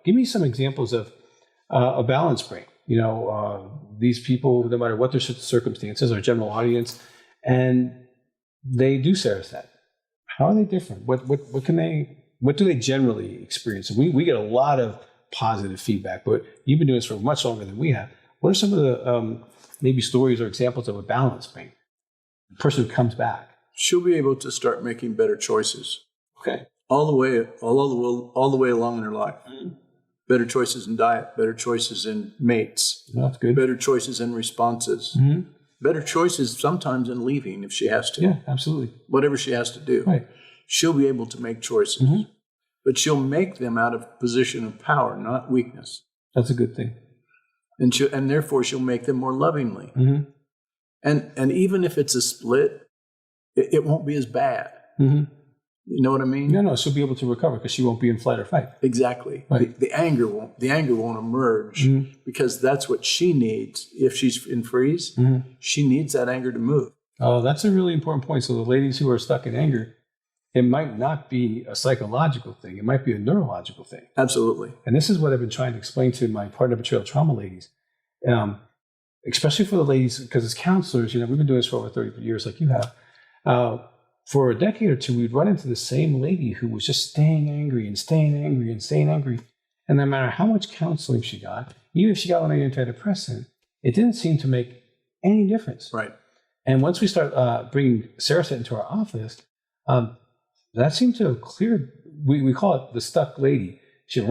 Give me some examples of a balanced brain. These people, no matter what their circumstances, our general audience, and they do Cereset. How are they different? What do they generally experience? We get a lot of positive feedback, but you've been doing this for much longer than we have. What are some of the maybe stories or examples of a balanced brain? The person who comes back. She'll be able to start making better choices. Okay. All the way along in her life. Mm-hmm. Better choices in diet, better choices in mates. That's good. Better choices in responses. Mm-hmm. Better choices sometimes in leaving if she has to. Yeah, absolutely. Whatever she has to do. Right. She'll be able to make choices. Mm-hmm. But she'll make them out of a position of power, not weakness. That's a good thing. And therefore she'll make them more lovingly. Mm-hmm. And even if it's a split, it won't be as bad. Mm-hmm. You know what I mean? No, she'll be able to recover because she won't be in flight or fight. Exactly. Right. The anger won't emerge because that's what she needs. If she's in freeze, she needs that anger to move. Oh, that's a really important point. So the ladies who are stuck in anger, it might not be a psychological thing. It might be a neurological thing. Absolutely. And this is what I've been trying to explain to my partner betrayal trauma ladies, especially for the ladies, because as counselors, we've been doing this for over 30 years like you have. For a decade or two, we'd run into the same lady who was just staying angry and staying angry and staying angry. And no matter how much counseling she got, even if she got on an antidepressant, it didn't seem to make any difference. Right. And once we start bringing Cereset into our office, that seemed to have cleared, we call it the stuck lady. She, it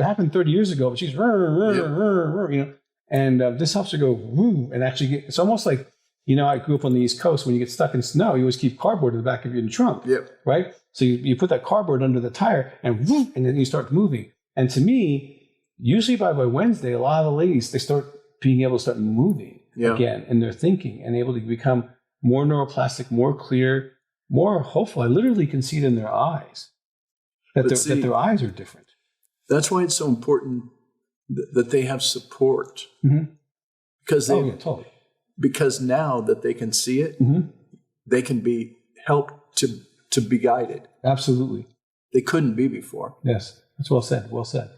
happened 30 years ago, but she's, and this helps her go, and actually it's almost like, I grew up on the East Coast. When you get stuck in snow, you always keep cardboard in the back of your trunk, right? So you put that cardboard under the tire and then you start moving. And to me, usually by Wednesday, a lot of the ladies, they start being able to start moving again in their thinking and able to become more neuroplastic, more clear, more hopeful. I literally can see it in their eyes, that their eyes are different. That's why it's so important that they have support. Mm-hmm. Because totally. Because now that they can see it, they can be helped to be guided. Absolutely. They couldn't be before. Yes, that's well said. Well said.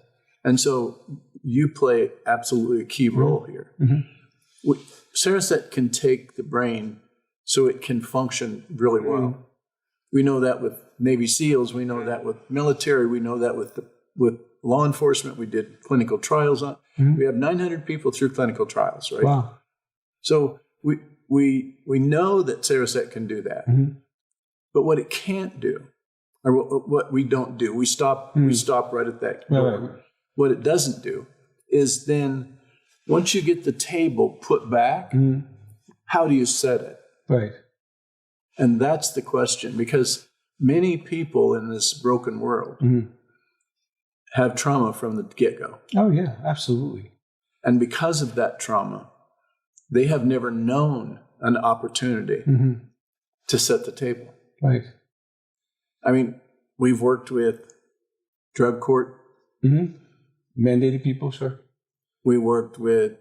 And so you play absolutely a key role here. Mm-hmm. Cereset can take the brain so it can function really well. Mm-hmm. We know that with Navy SEALs. We know that with military. We know that with law enforcement. We did clinical trials on. Mm-hmm. We have 900 people through clinical trials, right? Wow. So we know that Cereset can do that. Mm-hmm. But what it can't do, or what we don't do, we stop right at that door. Right. What it doesn't do is then, once you get the table put back, how do you set it? Right. And that's the question, because many people in this broken world have trauma from the get-go. Oh, yeah, absolutely. And because of that trauma, they have never known an opportunity to set the table. Right. I mean, we've worked with drug court. Mandated people, sure. We worked with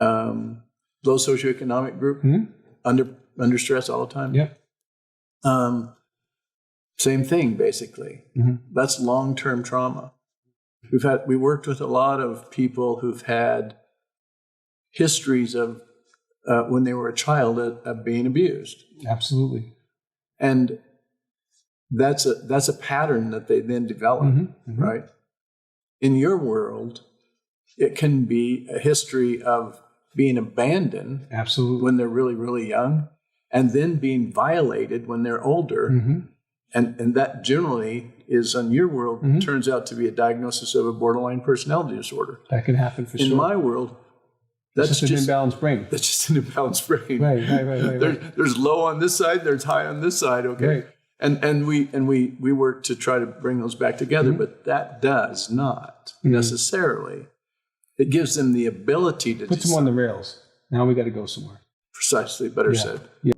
low socioeconomic group, under stress all the time. Yeah. Same thing, basically. That's long-term trauma. We worked with a lot of people who've had histories of when they were a child of being abused. Absolutely. And that's a pattern that they then develop, right? In your world, it can be a history of being abandoned. Absolutely. When they're really, really young, and then being violated when they're older. And that generally is, in your world, turns out to be a diagnosis of a borderline personality disorder. That can happen for sure. In my world, that's just an imbalanced brain. That's just an imbalanced brain. Right. There's low on this side, there's high on this side. Okay. Right. And we work to try to bring those back together, but that does not necessarily. It gives them the ability to put them on the rails. Now we got to go somewhere. Precisely, better said. Yeah.